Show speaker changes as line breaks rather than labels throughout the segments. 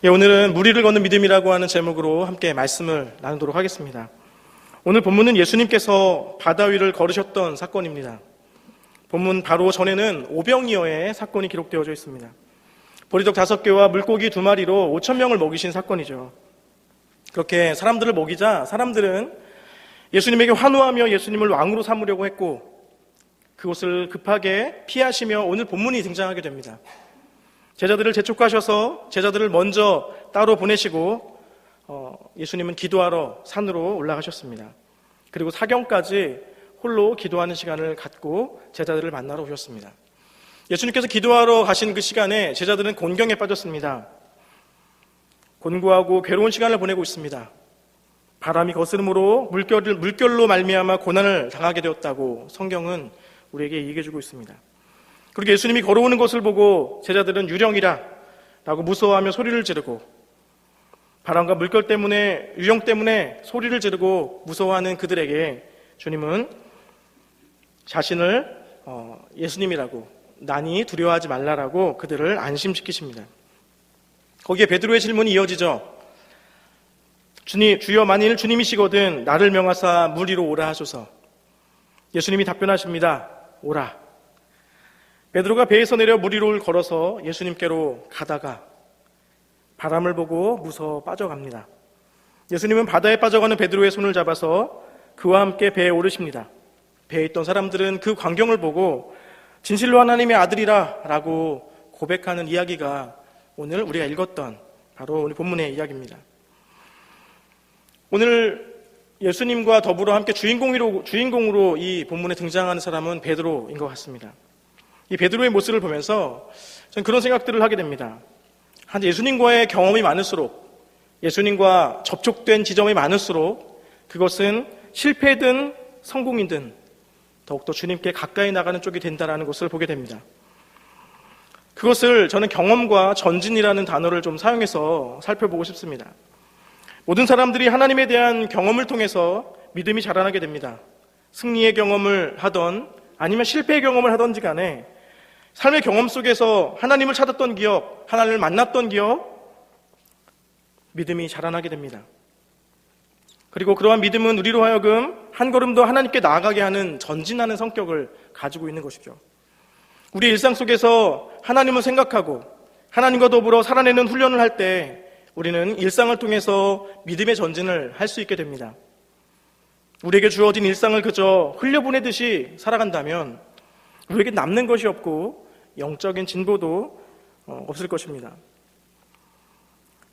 오늘은 무리를 걷는 믿음이라고 하는 제목으로 함께 말씀을 나누도록 하겠습니다. 오늘 본문은 예수님께서 바다 위를 걸으셨던 사건입니다. 본문 바로 전에는 오병이어의 사건이 기록되어져 있습니다. 보리떡 5개와 물고기 2마리로 5,000명을 먹이신 사건이죠. 그렇게 사람들을 먹이자 사람들은 예수님에게 환호하며 예수님을 왕으로 삼으려고 했고, 그곳을 급하게 피하시며 오늘 본문이 등장하게 됩니다. 제자들을 재촉하셔서 제자들을 먼저 따로 보내시고 예수님은 기도하러 산으로 올라가셨습니다. 그리고 사경까지 홀로 기도하는 시간을 갖고 제자들을 만나러 오셨습니다. 예수님께서 기도하러 가신 그 시간에 제자들은 곤경에 빠졌습니다. 곤고하고 괴로운 시간을 보내고 있습니다. 바람이 거스름으로 물결로 말미암아 고난을 당하게 되었다고 성경은 우리에게 얘기해주고 있습니다. 그리고 예수님이 걸어오는 것을 보고 제자들은 유령이라 라고 무서워하며 소리를 지르고, 바람과 물결 때문에, 유령 때문에 소리를 지르고 무서워하는 그들에게 주님은 자신을 예수님이라고, 나니 두려워하지 말라라고 그들을 안심시키십니다. 거기에 베드로의 질문이 이어지죠. 주여, 만일 주님이시거든 나를 명하사 물 위로 오라 하소서. 예수님이 답변하십니다. 오라. 베드로가 배에서 내려 물 위로 걸어서 예수님께로 가다가 바람을 보고 무서워 빠져갑니다. 예수님은 바다에 빠져가는 베드로의 손을 잡아서 그와 함께 배에 오르십니다. 배에 있던 사람들은 그 광경을 보고 진실로 하나님의 아들이라 라고 고백하는 이야기가 오늘 우리가 읽었던 바로 오늘 본문의 이야기입니다. 오늘 예수님과 더불어 함께 주인공으로 이 본문에 등장하는 사람은 베드로인 것 같습니다. 이 베드로의 모습을 보면서 저는 그런 생각들을 하게 됩니다. 예수님과의 경험이 많을수록, 예수님과 접촉된 지점이 많을수록 그것은 실패든 성공이든 더욱더 주님께 가까이 나가는 쪽이 된다는 것을 보게 됩니다. 그것을 저는 경험과 전진이라는 단어를 좀 사용해서 살펴보고 싶습니다. 모든 사람들이 하나님에 대한 경험을 통해서 믿음이 자라나게 됩니다. 승리의 경험을 하던 아니면 실패의 경험을 하던지 간에 삶의 경험 속에서 하나님을 찾았던 기억, 하나님을 만났던 기억, 믿음이 자라나게 됩니다. 그리고 그러한 믿음은 우리로 하여금 한 걸음 더 하나님께 나아가게 하는 전진하는 성격을 가지고 있는 것이죠. 우리 일상 속에서 하나님을 생각하고 하나님과 더불어 살아내는 훈련을 할 때 우리는 일상을 통해서 믿음의 전진을 할 수 있게 됩니다. 우리에게 주어진 일상을 그저 흘려보내듯이 살아간다면 우리에게 남는 것이 없고 영적인 진보도 없을 것입니다.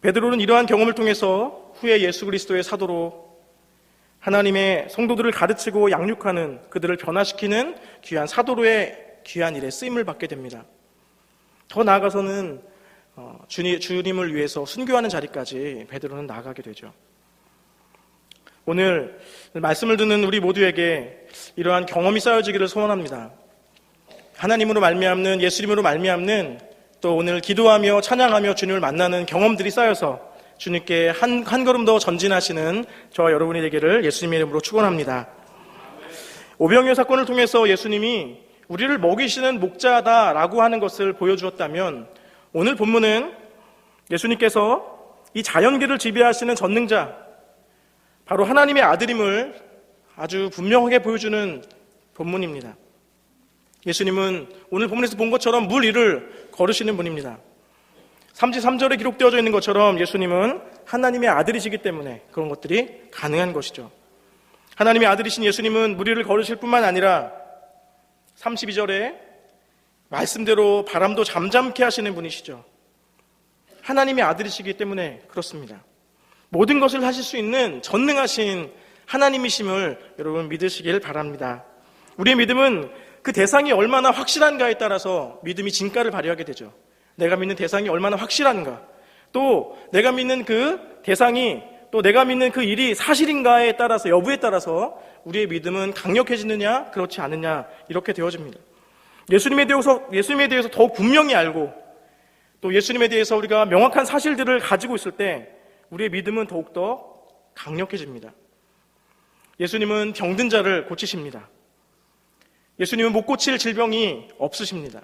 베드로는 이러한 경험을 통해서 후에 예수 그리스도의 사도로 하나님의 성도들을 가르치고 양육하는, 그들을 변화시키는 귀한 사도로의 귀한 일에 쓰임을 받게 됩니다. 더 나아가서는 주님을 위해서 순교하는 자리까지 베드로는 나아가게 되죠. 오늘 말씀을 듣는 우리 모두에게 이러한 경험이 쌓여지기를 소원합니다. 하나님으로 말미암는, 예수님으로 말미암는, 또 오늘 기도하며 찬양하며 주님을 만나는 경험들이 쌓여서 주님께 한 걸음 더 전진하시는 저와 여러분이 되기를 예수님의 이름으로 축원합니다. 오병이어 사건을 통해서 예수님이 우리를 먹이시는 목자다라고 하는 것을 보여주었다면, 오늘 본문은 예수님께서 이 자연계를 지배하시는 전능자, 바로 하나님의 아들임을 아주 분명하게 보여주는 본문입니다. 예수님은 오늘 본문에서 본 것처럼 물 위를 걸으시는 분입니다. 33절에 기록되어져 있는 것처럼 예수님은 하나님의 아들이시기 때문에 그런 것들이 가능한 것이죠. 하나님의 아들이신 예수님은 물 위를 걸으실 뿐만 아니라 32절에 말씀대로 바람도 잠잠케 하시는 분이시죠. 하나님의 아들이시기 때문에 그렇습니다. 모든 것을 하실 수 있는 전능하신 하나님이심을 여러분 믿으시길 바랍니다. 우리의 믿음은 그 대상이 얼마나 확실한가에 따라서 믿음이 진가를 발휘하게 되죠. 내가 믿는 대상이 얼마나 확실한가, 또 내가 믿는 그 대상이, 또 내가 믿는 그 일이 사실인가에 따라서, 여부에 따라서 우리의 믿음은 강력해지느냐 그렇지 않느냐 이렇게 되어집니다. 예수님에 대해서 더욱 분명히 알고, 또 예수님에 대해서 우리가 명확한 사실들을 가지고 있을 때 우리의 믿음은 더욱더 강력해집니다. 예수님은 병든 자를 고치십니다. 예수님은 못 고칠 질병이 없으십니다.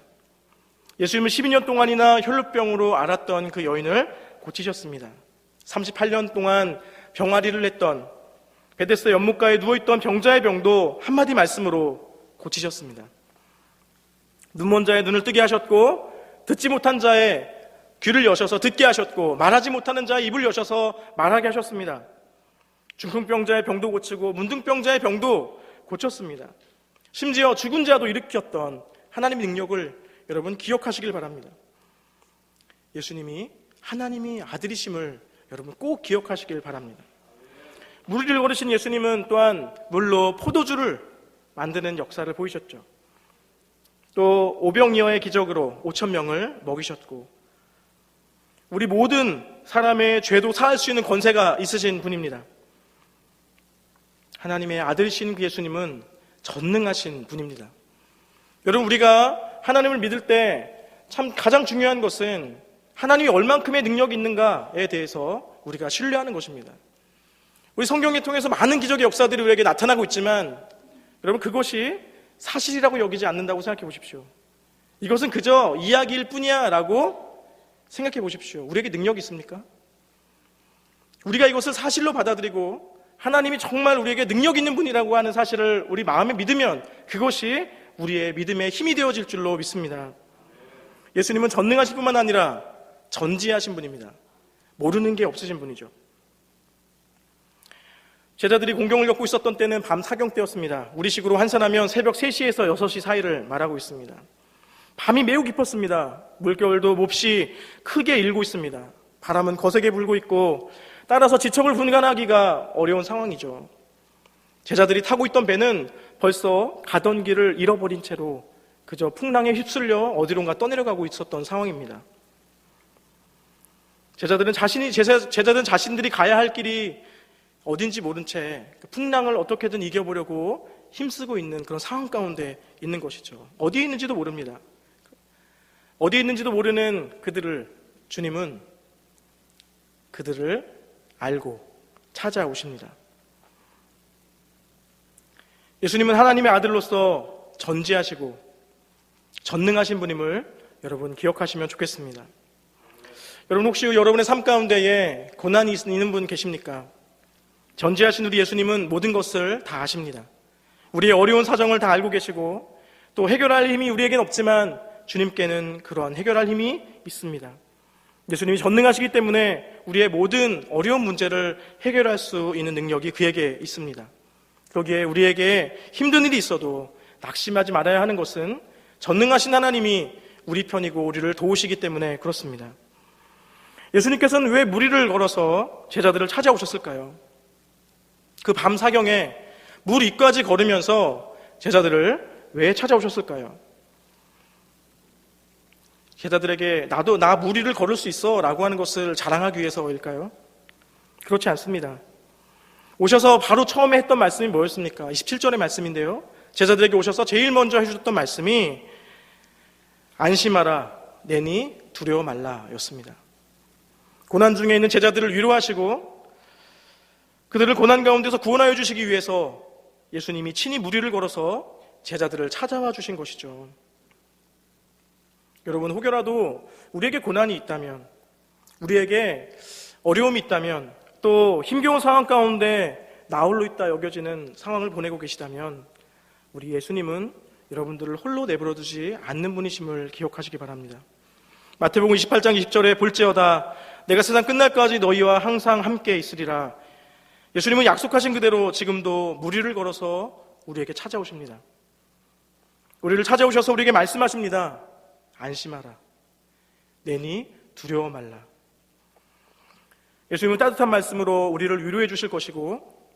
예수님은 12년 동안이나 혈루병으로 앓았던 그 여인을 고치셨습니다. 38년 동안 병아리를 했던 베데스다 연못가에 누워있던 병자의 병도 한마디 말씀으로 고치셨습니다. 눈먼 자의 눈을 뜨게 하셨고, 듣지 못한 자의 귀를 여셔서 듣게 하셨고, 말하지 못하는 자의 입을 여셔서 말하게 하셨습니다. 중풍병자의 병도 고치고 문둥병자의 병도 고쳤습니다. 심지어 죽은 자도 일으켰던 하나님의 능력을 여러분 기억하시길 바랍니다. 예수님이 하나님이 아들이심을 여러분 꼭 기억하시길 바랍니다. 물 위를 걸으신 예수님은 또한 물로 포도주를 만드는 역사를 보이셨죠. 또 오병이어의 기적으로 5,000명을 먹이셨고, 우리 모든 사람의 죄도 사할 수 있는 권세가 있으신 분입니다. 하나님의 아들이신 그 예수님은 전능하신 분입니다. 여러분, 우리가 하나님을 믿을 때 참 가장 중요한 것은 하나님이 얼만큼의 능력이 있는가에 대해서 우리가 신뢰하는 것입니다. 우리 성경을 통해서 많은 기적의 역사들이 우리에게 나타나고 있지만, 여러분, 그것이 사실이라고 여기지 않는다고 생각해 보십시오. 이것은 그저 이야기일 뿐이야 라고 생각해 보십시오. 우리에게 능력이 있습니까? 우리가 이것을 사실로 받아들이고 하나님이 정말 우리에게 능력 있는 분이라고 하는 사실을 우리 마음에 믿으면 그것이 우리의 믿음의 힘이 되어질 줄로 믿습니다. 예수님은 전능하신 뿐만 아니라 전지하신 분입니다. 모르는 게 없으신 분이죠. 제자들이 공경을 겪고 있었던 때는 밤 사경 때였습니다. 우리식으로 환산하면 새벽 3시에서 6시 사이를 말하고 있습니다. 밤이 매우 깊었습니다. 물결도 몹시 크게 일고 있습니다. 바람은 거세게 불고 있고, 따라서 지척을 분간하기가 어려운 상황이죠. 제자들이 타고 있던 배는 벌써 가던 길을 잃어버린 채로 그저 풍랑에 휩쓸려 어디론가 떠내려가고 있었던 상황입니다. 제자들은 자신들이 가야 할 길이 어딘지 모른 채 풍랑을 어떻게든 이겨보려고 힘쓰고 있는 그런 상황 가운데 있는 것이죠. 어디에 있는지도 모릅니다. 어디에 있는지도 모르는 주님은 그들을 알고 찾아오십니다. 예수님은 하나님의 아들로서 전지하시고 전능하신 분임을 여러분 기억하시면 좋겠습니다. 여러분, 혹시 여러분의 삶 가운데에 고난이 있는 분 계십니까? 전지하신 우리 예수님은 모든 것을 다 아십니다. 우리의 어려운 사정을 다 알고 계시고, 또 해결할 힘이 우리에겐 없지만 주님께는 그러한 해결할 힘이 있습니다. 예수님이 전능하시기 때문에 우리의 모든 어려운 문제를 해결할 수 있는 능력이 그에게 있습니다. 거기에 우리에게 힘든 일이 있어도 낙심하지 말아야 하는 것은 전능하신 하나님이 우리 편이고 우리를 도우시기 때문에 그렇습니다. 예수님께서는 왜 무리를 걸어서 제자들을 찾아오셨을까요? 그 밤 사경에 물 위까지 걸으면서 제자들을 왜 찾아오셨을까요? 제자들에게 나 무리를 걸을 수 있어 라고 하는 것을 자랑하기 위해서일까요? 그렇지 않습니다. 오셔서 바로 처음에 했던 말씀이 뭐였습니까? 27절의 말씀인데요, 제자들에게 오셔서 제일 먼저 해주셨던 말씀이 안심하라, 내니 두려워 말라 였습니다. 고난 중에 있는 제자들을 위로하시고 그들을 고난 가운데서 구원하여 주시기 위해서 예수님이 친히 무리를 걸어서 제자들을 찾아와 주신 것이죠. 여러분, 혹여라도 우리에게 고난이 있다면, 우리에게 어려움이 있다면, 또 힘겨운 상황 가운데 나홀로 있다 여겨지는 상황을 보내고 계시다면, 우리 예수님은 여러분들을 홀로 내버려 두지 않는 분이심을 기억하시기 바랍니다. 마태복음 28장 20절에 볼지어다 내가 세상 끝날까지 너희와 항상 함께 있으리라. 예수님은 약속하신 그대로 지금도 무리를 걸어서 우리에게 찾아오십니다. 우리를 찾아오셔서 우리에게 말씀하십니다. 안심하라, 내니 두려워 말라. 예수님은 따뜻한 말씀으로 우리를 위로해 주실 것이고,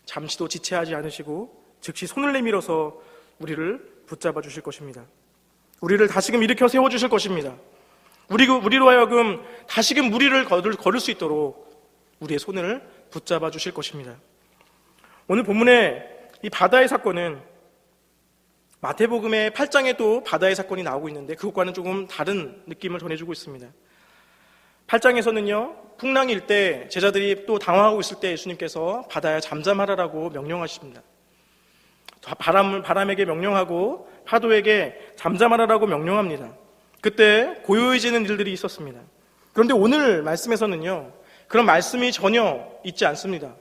잠시도 지체하지 않으시고 즉시 손을 내밀어서 우리를 붙잡아 주실 것입니다. 우리를 다시금 일으켜 세워주실 것입니다. 우리로 하여금 다시금 무리를 걸을 수 있도록 우리의 손을 붙잡아 주실 것입니다. 오늘 본문의 이 바다의 사건은 마태복음의 8장에도 바다의 사건이 나오고 있는데 그것과는 조금 다른 느낌을 전해주고 있습니다. 8장에서는요, 풍랑이 일 때 제자들이 또 당황하고 있을 때 예수님께서 바다에 잠잠하라라고 명령하십니다. 바람에게 명령하고 파도에게 잠잠하라라고 명령합니다. 그때 고요해지는 일들이 있었습니다. 그런데 오늘 말씀에서는요, 그런 말씀이 전혀 있지 않습니다.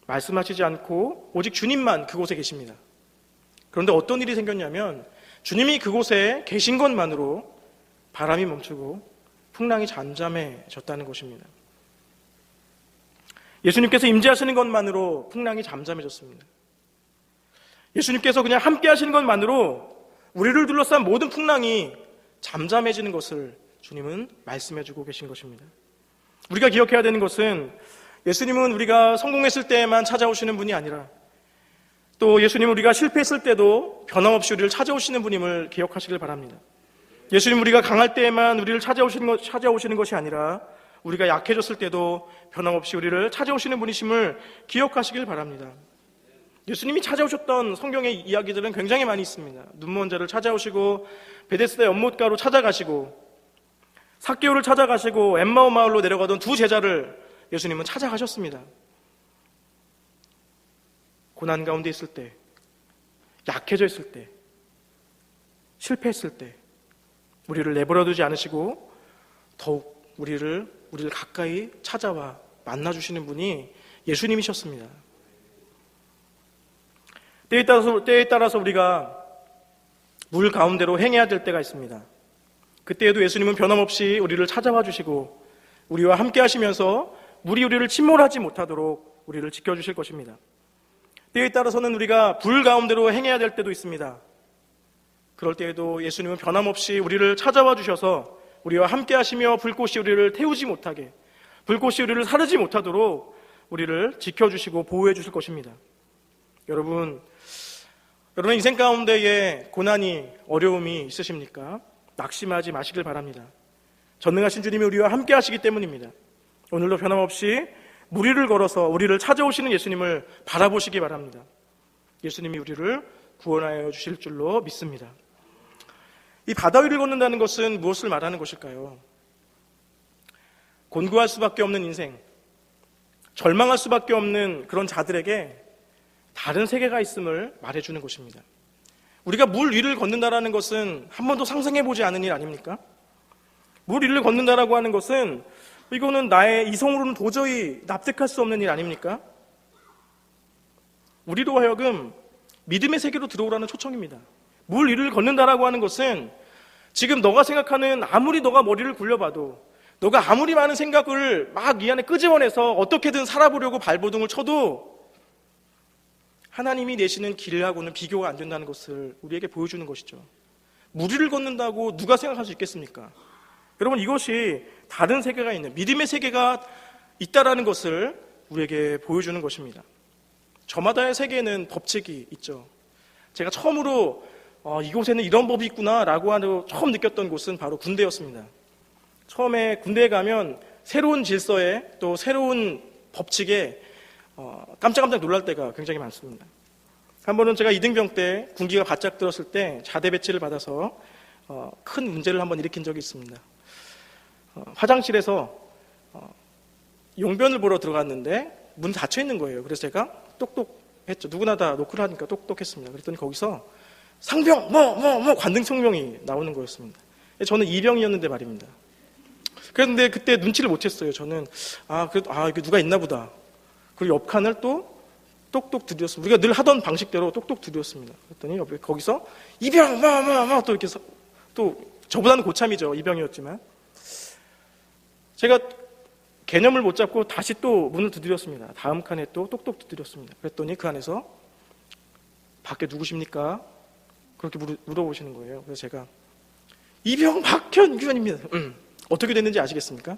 말씀하시지 않고 오직 주님만 그곳에 계십니다. 그런데 어떤 일이 생겼냐면 주님이 그곳에 계신 것만으로 바람이 멈추고 풍랑이 잠잠해졌다는 것입니다. 예수님께서 임재하시는 것만으로 풍랑이 잠잠해졌습니다. 예수님께서 그냥 함께 하시는 것만으로 우리를 둘러싼 모든 풍랑이 잠잠해지는 것을 주님은 말씀해주고 계신 것입니다. 우리가 기억해야 되는 것은 예수님은 우리가 성공했을 때만 찾아오시는 분이 아니라 또 예수님은 우리가 실패했을 때도 변함없이 우리를 찾아오시는 분임을 기억하시길 바랍니다. 예수님은 우리가 강할 때에만 우리를 찾아오시는 것이 아니라 우리가 약해졌을 때도 변함없이 우리를 찾아오시는 분이심을 기억하시길 바랍니다. 예수님이 찾아오셨던 성경의 이야기들은 굉장히 많이 있습니다. 눈먼 자를 찾아오시고 베데스다 연못가로 찾아가시고 삭개오를 찾아가시고 엠마오 마을로 내려가던 두 제자를 예수님은 찾아가셨습니다. 고난 가운데 있을 때, 약해져 있을 때, 실패했을 때 우리를 내버려두지 않으시고 더욱 우리를 가까이 찾아와 만나주시는 분이 예수님이셨습니다. 때에 따라서 우리가 물 가운데로 행해야 될 때가 있습니다. 그때에도 예수님은 변함없이 우리를 찾아와 주시고 우리와 함께 하시면서 물이 우리를 침몰하지 못하도록 우리를 지켜주실 것입니다. 때에 따라서는 우리가 불 가운데로 행해야 될 때도 있습니다. 그럴 때에도 예수님은 변함없이 우리를 찾아와 주셔서 우리와 함께 하시며 불꽃이 우리를 태우지 못하게, 불꽃이 우리를 사르지 못하도록 우리를 지켜주시고 보호해 주실 것입니다. 여러분 인생 가운데에 고난이, 어려움이 있으십니까? 낙심하지 마시길 바랍니다. 전능하신 주님이 우리와 함께 하시기 때문입니다. 오늘도 변함없이 무리를 걸어서 우리를 찾아오시는 예수님을 바라보시기 바랍니다. 예수님이 우리를 구원하여 주실 줄로 믿습니다. 이 바다 위를 걷는다는 것은 무엇을 말하는 것일까요? 곤고할 수밖에 없는 인생, 절망할 수밖에 없는 그런 자들에게 다른 세계가 있음을 말해주는 것입니다. 우리가 물 위를 걷는다라는 것은 한 번도 상상해보지 않은 일 아닙니까? 물 위를 걷는다라고 하는 것은 이거는 나의 이성으로는 도저히 납득할 수 없는 일 아닙니까? 우리로 하여금 믿음의 세계로 들어오라는 초청입니다. 물 위를 걷는다라고 하는 것은 지금 너가 생각하는, 아무리 너가 머리를 굴려봐도, 너가 아무리 많은 생각을 막 이 안에 끄집어내서 어떻게든 살아보려고 발버둥을 쳐도 하나님이 내시는 길하고는 비교가 안 된다는 것을 우리에게 보여주는 것이죠. 물 위를 걷는다고 누가 생각할 수 있겠습니까? 여러분, 이것이 다른 세계가 있는, 믿음의 세계가 있다라는 것을 우리에게 보여주는 것입니다. 저마다의 세계에는 법칙이 있죠. 제가 처음으로 이곳에는 이런 법이 있구나 라고 하는 처음 느꼈던 곳은 바로 군대였습니다. 처음에 군대에 가면 새로운 질서에 또 새로운 법칙에 깜짝깜짝 놀랄 때가 굉장히 많습니다. 한 번은 제가 이등병 때 군기가 바짝 들었을 때 자대 배치를 받아서 큰 문제를 한번 일으킨 적이 있습니다. 화장실에서 용변을 보러 들어갔는데 문이 닫혀 있는 거예요. 그래서 제가 똑똑했죠. 누구나 다 노크를 하니까 똑똑했습니다. 그랬더니 거기서 상병 관등 청명이 나오는 거였습니다. 저는 이병이었는데 말입니다. 그런데 그때 눈치를 못했어요. 저는 이게 누가 있나 보다. 그리고 옆 칸을 또 똑똑 두드렸습니다. 우리가 늘 하던 방식대로 똑똑 두드렸습니다. 그랬더니 거기서 이병 또 이렇게 또 저보다는 고참이죠. 이병이었지만 제가 개념을 못 잡고 다시 또 문을 두드렸습니다. 다음 칸에 또 똑똑 두드렸습니다. 그랬더니 그 안에서 밖에 누구십니까? 그렇게 물어보시는 거예요. 그래서 제가 이병 박현규입니다. 어떻게 됐는지 아시겠습니까?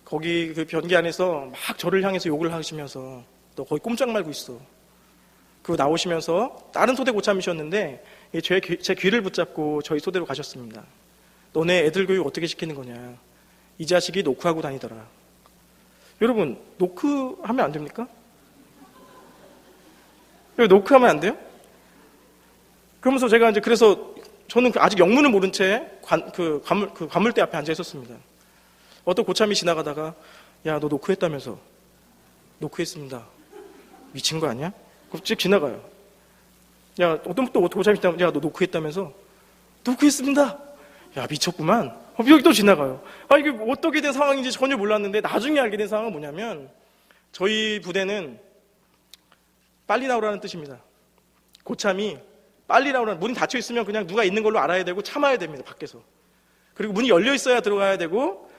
거기 그 변기 안에서 막 저를 향해서 욕을 하시면서 너 거기 꼼짝 말고 있어. 그리고 나오시면서 다른 소대 고참이셨는데 제 귀를 붙잡고 저희 소대로 가셨습니다. 너네 애들 교육 어떻게 시키는 거냐. 이 자식이 노크하고 다니더라. 여러분, 노크하면 안 됩니까? 노크하면 안 돼요? 그러면서 제가 이제 그래서 저는 아직 영문을 모른 채 관물대 앞에 앉아 있었습니다. 어떤 고참이 지나가다가 야, 너 노크했다면서. 노크했습니다. 미친 거 아니야? 그럼 쭉 지나가요. 야, 어떤 또 고참이 지나가면 야, 너 노크했다면서. 노크했습니다. 야, 미쳤구만. 여기 또 지나가요. 이게 어떻게 된 상황인지 전혀 몰랐는데 나중에 알게 된 상황은 뭐냐면 저희 부대는 빨리 나오라는 뜻입니다. 고참이 빨리 나오라는, 문이 닫혀 있으면 그냥 누가 있는 걸로 알아야 되고 참아야 됩니다, 밖에서. 그리고 문이 열려 있어야 들어가야 되고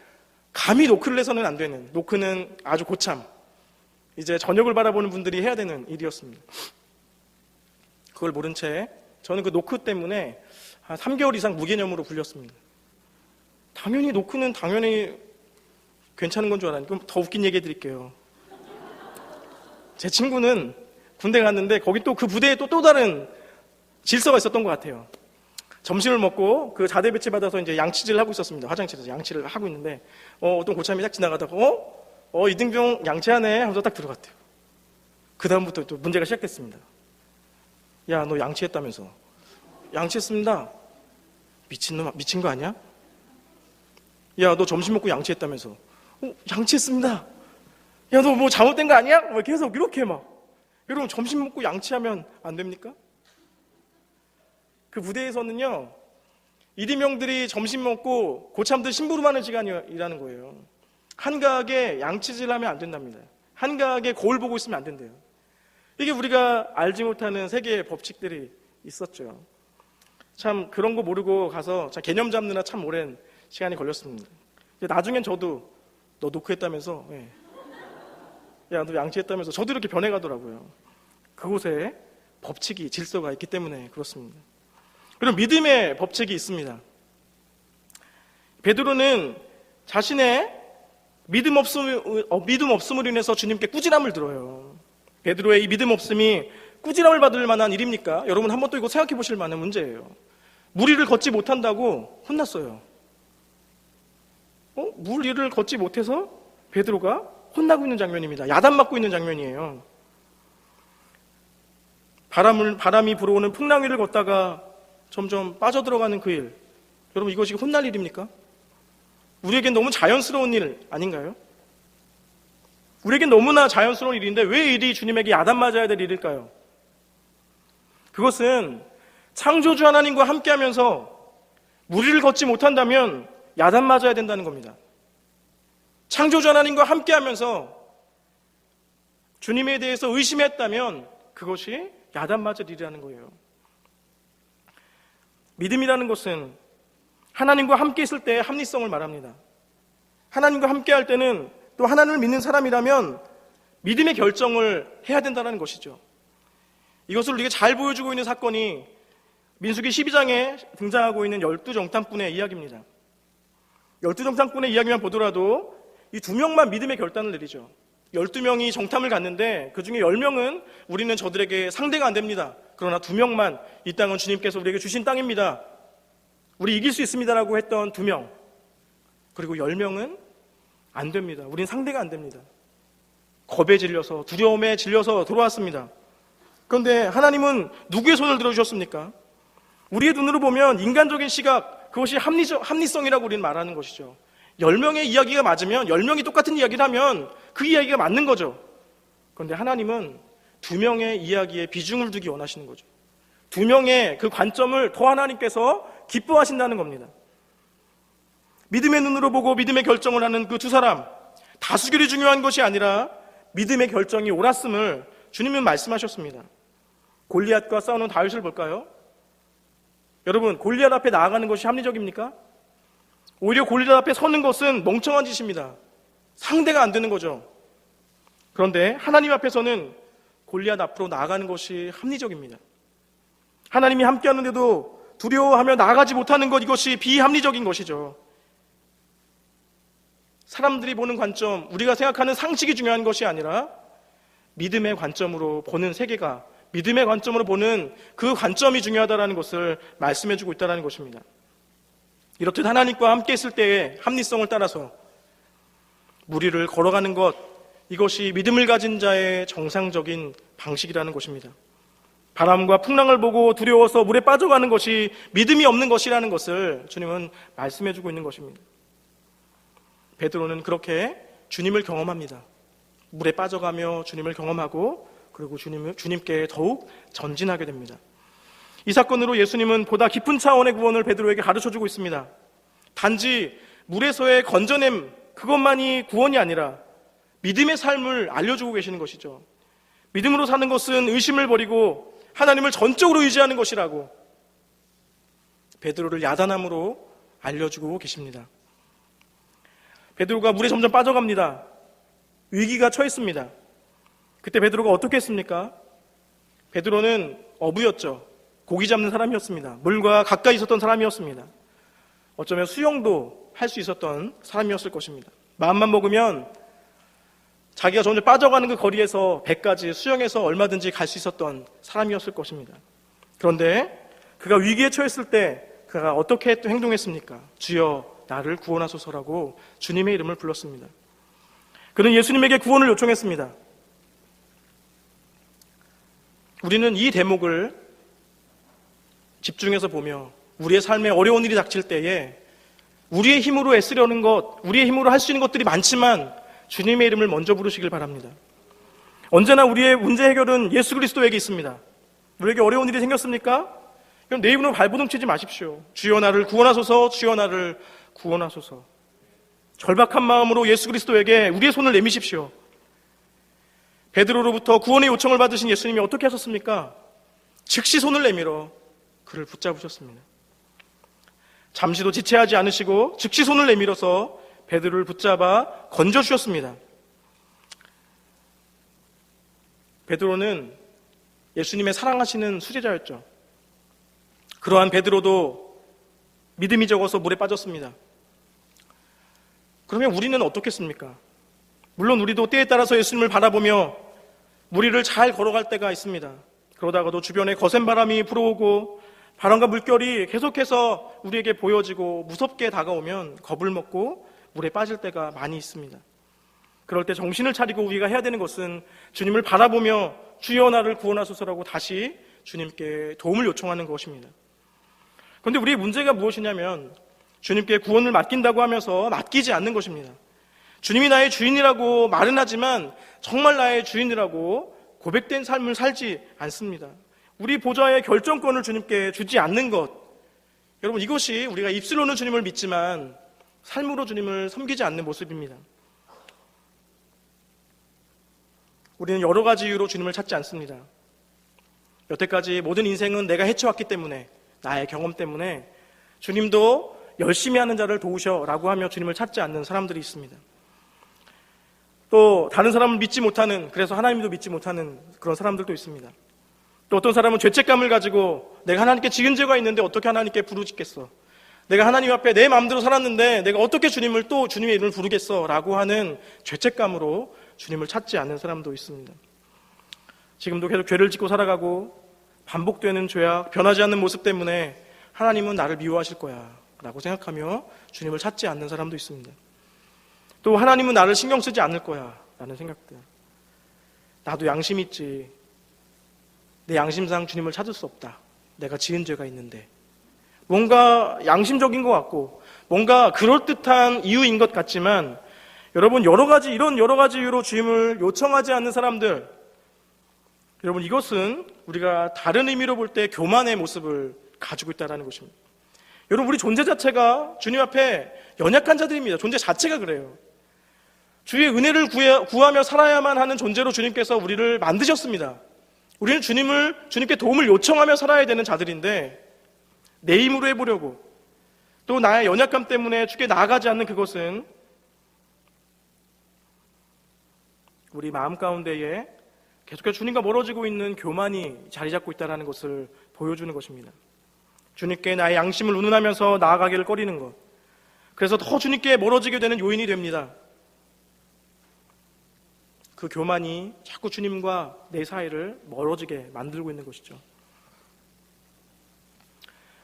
감히 노크를 해서는 안 되는, 노크는 아주 고참, 이제 저녁을 바라보는 분들이 해야 되는 일이었습니다. 그걸 모른 채 저는 그 노크 때문에 한 3개월 이상 무개념으로 굴렸습니다. 당연히 노크는 당연히 괜찮은 건 줄 알았는데, 그럼 더 웃긴 얘기 해드릴게요. 제 친구는 군대 갔는데 거기 또 그 부대에 또 다른 질서가 있었던 것 같아요. 점심을 먹고 그 자대 배치 받아서 이제 양치질을 하고 있었습니다. 화장실에서 양치를 하고 있는데 어떤 고참이 딱 지나가다가 이등병 양치하네 하면서 딱 들어갔대요. 그 다음부터 또 문제가 시작됐습니다. 야, 너 양치했다면서? 양치했습니다. 미친놈, 미친 거 아니야? 야, 너 점심 먹고 양치했다면서? 양치했습니다. 야, 너 뭐 잘못된 거 아니야? 계속 이렇게 막. 여러분, 점심 먹고 양치하면 안 됩니까? 그 부대에서는요, 이등병들이 점심 먹고 고참들 심부름하는 시간이라는 거예요. 한가하게 양치질 하면 안 된답니다. 한가하게 거울 보고 있으면 안 된대요. 이게 우리가 알지 못하는 세계의 법칙들이 있었죠. 참 그런 거 모르고 가서 개념 잡느라 참 오랜 시간이 걸렸습니다. 나중엔 저도 너 노크했다면서, 야, 너 양치했다면서 저도 이렇게 변해가더라고요. 그곳에 법칙이, 질서가 있기 때문에 그렇습니다. 그리고 믿음의 법칙이 있습니다. 베드로는 자신의 믿음 없음으로 인해서 주님께 꾸지람을 들어요. 베드로의 이 믿음 없음이 꾸지람을 받을 만한 일입니까? 여러분 한번 또 이거 생각해 보실 만한 문제예요. 무리를 걷지 못한다고 혼났어요. 무리를 걷지 못해서 베드로가 혼나고 있는 장면입니다. 야단맞고 있는 장면이에요. 바람이 불어오는 풍랑 위를 걷다가 점점 빠져들어가는 그 일, 여러분 이것이 혼날 일입니까? 우리에겐 너무 자연스러운 일 아닌가요? 우리에겐 너무나 자연스러운 일인데 왜 일이 주님에게 야단맞아야 될 일일까요? 그것은 창조주 하나님과 함께하면서 무리를 걷지 못한다면 야단맞아야 된다는 겁니다. 창조주 하나님과 함께하면서 주님에 대해서 의심했다면 그것이 야단맞을 일이라는 거예요. 믿음이라는 것은 하나님과 함께 있을 때의 합리성을 말합니다. 하나님과 함께 할 때는 또 하나님을 믿는 사람이라면 믿음의 결정을 해야 된다는 것이죠. 이것을 우리가 잘 보여주고 있는 사건이 민수기 12장에 등장하고 있는 12정탐꾼의 이야기입니다. 12정탐꾼의 이야기만 보더라도 이 2명만 믿음의 결단을 내리죠. 12명이 정탐을 갔는데 그 중에 10명은 우리는 저들에게 상대가 안 됩니다. 그러나 2명만 이 땅은 주님께서 우리에게 주신 땅입니다. 우리 이길 수 있습니다라고 했던 2명. 그리고 10명은 안 됩니다. 우린 상대가 안 됩니다. 겁에 질려서, 두려움에 질려서 돌아왔습니다. 그런데 하나님은 누구의 손을 들어주셨습니까? 우리의 눈으로 보면 인간적인 시각, 그것이 합리성이라고 우리는 말하는 것이죠. 10명의 이야기가 맞으면 10명이 똑같은 이야기를 하면 그 이야기가 맞는 거죠. 그런데 하나님은 2명의 이야기에 비중을 두기 원하시는 거죠. 2명의 그 관점을 더 하나님께서 기뻐하신다는 겁니다. 믿음의 눈으로 보고 믿음의 결정을 하는 그 2사람, 다수결이 중요한 것이 아니라 믿음의 결정이 옳았음을 주님은 말씀하셨습니다. 골리앗과 싸우는 다윗을 볼까요? 여러분, 골리앗 앞에 나아가는 것이 합리적입니까? 오히려 골리앗 앞에 서는 것은 멍청한 짓입니다. 상대가 안 되는 거죠. 그런데 하나님 앞에서는 골리앗 앞으로 나아가는 것이 합리적입니다. 하나님이 함께하는데도 두려워하며 나아가지 못하는 것, 이것이 비합리적인 것이죠. 사람들이 보는 관점, 우리가 생각하는 상식이 중요한 것이 아니라 믿음의 관점으로 보는 세계가, 믿음의 관점으로 보는 그 관점이 중요하다는 것을 말씀해주고 있다는 것입니다. 이렇듯 하나님과 함께 있을 때의 합리성을 따라서 무리를 걸어가는 것, 이것이 믿음을 가진 자의 정상적인 방식이라는 것입니다. 바람과 풍랑을 보고 두려워서 물에 빠져가는 것이 믿음이 없는 것이라는 것을 주님은 말씀해주고 있는 것입니다. 베드로는 그렇게 주님을 경험합니다. 물에 빠져가며 주님을 경험하고 그리고 주님께 더욱 전진하게 됩니다. 이 사건으로 예수님은 보다 깊은 차원의 구원을 베드로에게 가르쳐주고 있습니다. 단지 물에서의 건져냄 그것만이 구원이 아니라 믿음의 삶을 알려주고 계시는 것이죠. 믿음으로 사는 것은 의심을 버리고 하나님을 전적으로 의지하는 것이라고 베드로를 야단함으로 알려주고 계십니다. 베드로가 물에 점점 빠져갑니다. 위기가 처했습니다. 그때 베드로가 어떻게 했습니까? 베드로는 어부였죠. 고기 잡는 사람이었습니다. 물과 가까이 있었던 사람이었습니다. 어쩌면 수영도 할 수 있었던 사람이었을 것입니다. 마음만 먹으면 자기가 점점 빠져가는 그 거리에서 배까지 수영해서 얼마든지 갈 수 있었던 사람이었을 것입니다. 그런데 그가 위기에 처했을 때 그가 어떻게 행동했습니까? 주여 나를 구원하소서라고 주님의 이름을 불렀습니다. 그는 예수님에게 구원을 요청했습니다. 우리는 이 대목을 집중해서 보며 우리의 삶에 어려운 일이 닥칠 때에 우리의 힘으로 애쓰려는 것, 우리의 힘으로 할 수 있는 것들이 많지만 주님의 이름을 먼저 부르시길 바랍니다. 언제나 우리의 문제 해결은 예수 그리스도에게 있습니다. 우리에게 어려운 일이 생겼습니까? 그럼 내 입으로 발버둥 치지 마십시오. 주여 나를 구원하소서, 주여 나를 구원하소서. 절박한 마음으로 예수 그리스도에게 우리의 손을 내미십시오. 베드로로부터 구원의 요청을 받으신 예수님이 어떻게 하셨습니까? 즉시 손을 내밀어 그를 붙잡으셨습니다. 잠시도 지체하지 않으시고 즉시 손을 내밀어서 베드로를 붙잡아 건져주셨습니다. 베드로는 예수님의 사랑하시는 수제자였죠. 그러한 베드로도 믿음이 적어서 물에 빠졌습니다. 그러면 우리는 어떻겠습니까? 물론 우리도 때에 따라서 예수님을 바라보며 무리를 잘 걸어갈 때가 있습니다. 그러다가도 주변에 거센 바람이 불어오고 바람과 물결이 계속해서 우리에게 보여지고 무섭게 다가오면 겁을 먹고 물에 빠질 때가 많이 있습니다. 그럴 때 정신을 차리고 우리가 해야 되는 것은 주님을 바라보며 주여 나를 구원하소서라고 다시 주님께 도움을 요청하는 것입니다. 그런데 우리의 문제가 무엇이냐면 주님께 구원을 맡긴다고 하면서 맡기지 않는 것입니다. 주님이 나의 주인이라고 말은 하지만 정말 나의 주인이라고 고백된 삶을 살지 않습니다. 우리 보좌의 결정권을 주님께 주지 않는 것, 여러분 이것이 우리가 입술로는 주님을 믿지만 삶으로 주님을 섬기지 않는 모습입니다. 우리는 여러 가지 이유로 주님을 찾지 않습니다. 여태까지 모든 인생은 내가 헤쳐왔기 때문에, 나의 경험 때문에 주님도 열심히 하는 자를 도우셔라고 하며 주님을 찾지 않는 사람들이 있습니다. 또 다른 사람을 믿지 못하는, 그래서 하나님도 믿지 못하는 그런 사람들도 있습니다. 또 어떤 사람은 죄책감을 가지고 내가 하나님께 지은 죄가 있는데 어떻게 하나님께 부르짖겠어? 내가 하나님 앞에 내 마음대로 살았는데 내가 어떻게 주님을 또 주님의 이름을 부르겠어? 라고 하는 죄책감으로 주님을 찾지 않는 사람도 있습니다. 지금도 계속 죄를 짓고 살아가고 반복되는 죄악, 변하지 않는 모습 때문에 하나님은 나를 미워하실 거야 라고 생각하며 주님을 찾지 않는 사람도 있습니다. 또 하나님은 나를 신경 쓰지 않을 거야 라는 생각들. 나도 양심 있지. 내 양심상 주님을 찾을 수 없다. 내가 지은 죄가 있는데. 뭔가 양심적인 것 같고 뭔가 그럴듯한 이유인 것 같지만 여러분 이런 여러 가지 이유로 주님을 요청하지 않는 사람들, 여러분 이것은 우리가 다른 의미로 볼 때 교만의 모습을 가지고 있다는 것입니다. 여러분 우리 존재 자체가 주님 앞에 연약한 자들입니다. 존재 자체가 그래요. 주의 은혜를 구하며 살아야만 하는 존재로 주님께서 우리를 만드셨습니다. 우리는 주님께 도움을 요청하며 살아야 되는 자들인데 내 힘으로 해보려고 또 나의 연약함 때문에 주께 나아가지 않는 그것은 우리 마음 가운데에 계속해서 주님과 멀어지고 있는 교만이 자리 잡고 있다는 것을 보여주는 것입니다. 주님께 나의 양심을 운운하면서 나아가기를 꺼리는 것, 그래서 더 주님께 멀어지게 되는 요인이 됩니다. 그 교만이 자꾸 주님과 내 사이를 멀어지게 만들고 있는 것이죠.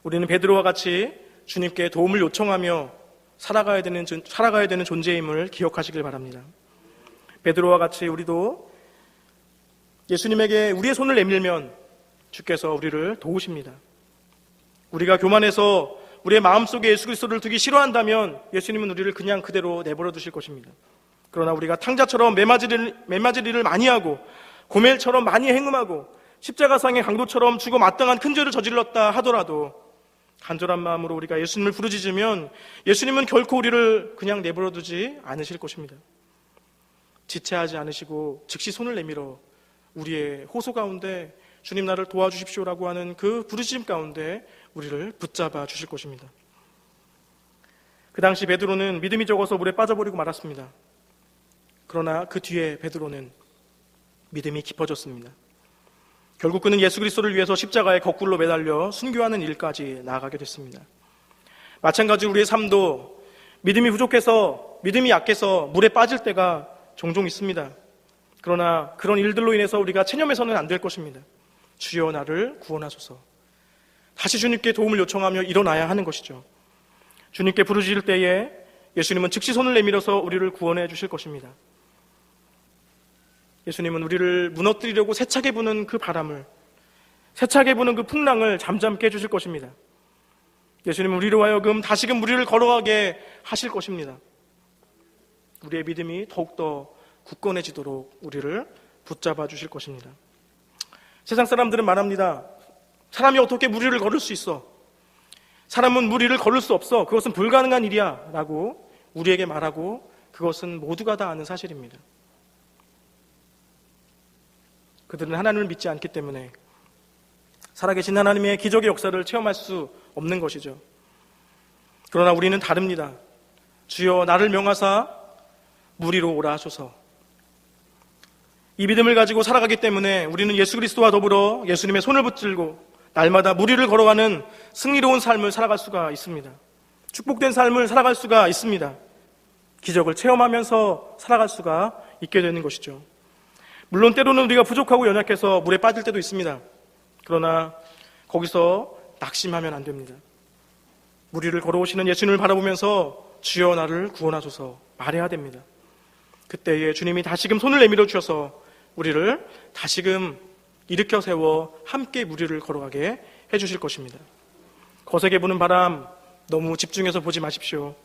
우리는 베드로와 같이 주님께 도움을 요청하며 살아가야 되는 존재임을 기억하시길 바랍니다. 베드로와 같이 우리도 예수님에게 우리의 손을 내밀면 주께서 우리를 도우십니다. 우리가 교만해서 우리의 마음속에 예수 그리스도를 두기 싫어한다면 예수님은 우리를 그냥 그대로 내버려 두실 것입니다. 그러나 우리가 탕자처럼 매맞을 일을 많이 하고 고멜처럼 많이 행음하고 십자가상의 강도처럼 죽어 마땅한 큰 죄를 저질렀다 하더라도 간절한 마음으로 우리가 예수님을 부르짖으면 예수님은 결코 우리를 그냥 내버려 두지 않으실 것입니다. 지체하지 않으시고 즉시 손을 내밀어 우리의 호소 가운데 주님 나를 도와주십시오라고 하는 그 부르짖음 가운데 우리를 붙잡아 주실 것입니다. 그 당시 베드로는 믿음이 적어서 물에 빠져버리고 말았습니다. 그러나 그 뒤에 베드로는 믿음이 깊어졌습니다. 결국 그는 예수 그리스도를 위해서 십자가에 거꾸로 매달려 순교하는 일까지 나아가게 됐습니다. 마찬가지로 우리의 삶도 믿음이 부족해서, 믿음이 약해서 물에 빠질 때가 종종 있습니다. 그러나 그런 일들로 인해서 우리가 체념해서는 안 될 것입니다. 주여 나를 구원하소서. 다시 주님께 도움을 요청하며 일어나야 하는 것이죠. 주님께 부르짖을 때에 예수님은 즉시 손을 내밀어서 우리를 구원해 주실 것입니다. 예수님은 우리를 무너뜨리려고 세차게 부는 그 바람을, 세차게 부는 그 풍랑을 잠잠케 해주실 것입니다. 예수님은 우리로 하여금 다시금 우리를 걸어가게 하실 것입니다. 우리의 믿음이 더욱더 굳건해지도록 우리를 붙잡아 주실 것입니다. 세상 사람들은 말합니다. 사람이 어떻게 무리를 걸을 수 있어? 사람은 무리를 걸을 수 없어. 그것은 불가능한 일이야 라고 우리에게 말하고, 그것은 모두가 다 아는 사실입니다. 그들은 하나님을 믿지 않기 때문에 살아계신 하나님의 기적의 역사를 체험할 수 없는 것이죠. 그러나 우리는 다릅니다. 주여 나를 명하사 무리로 오라 하소서. 이 믿음을 가지고 살아가기 때문에 우리는 예수 그리스도와 더불어 예수님의 손을 붙들고 날마다 무리를 걸어가는 승리로운 삶을 살아갈 수가 있습니다. 축복된 삶을 살아갈 수가 있습니다. 기적을 체험하면서 살아갈 수가 있게 되는 것이죠. 물론 때로는 우리가 부족하고 연약해서 물에 빠질 때도 있습니다. 그러나 거기서 낙심하면 안 됩니다. 무리를 걸어오시는 예수님을 바라보면서 주여 나를 구원하소서 말해야 됩니다. 그때에 주님이 다시금 손을 내밀어 주셔서 우리를 다시금 일으켜 세워 함께 무리를 걸어가게 해주실 것입니다. 거세게 부는 바람 너무 집중해서 보지 마십시오.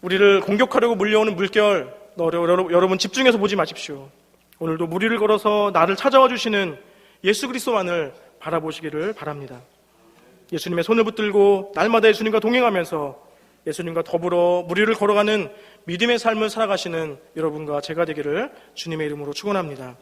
우리를 공격하려고 몰려오는 물결 여러분 집중해서 보지 마십시오. 오늘도 무리를 걸어서 나를 찾아와 주시는 예수 그리스도만을 바라보시기를 바랍니다. 예수님의 손을 붙들고 날마다 예수님과 동행하면서 예수님과 더불어 무리를 걸어가는 믿음의 삶을 살아가시는 여러분과 제가 되기를 주님의 이름으로 축원합니다.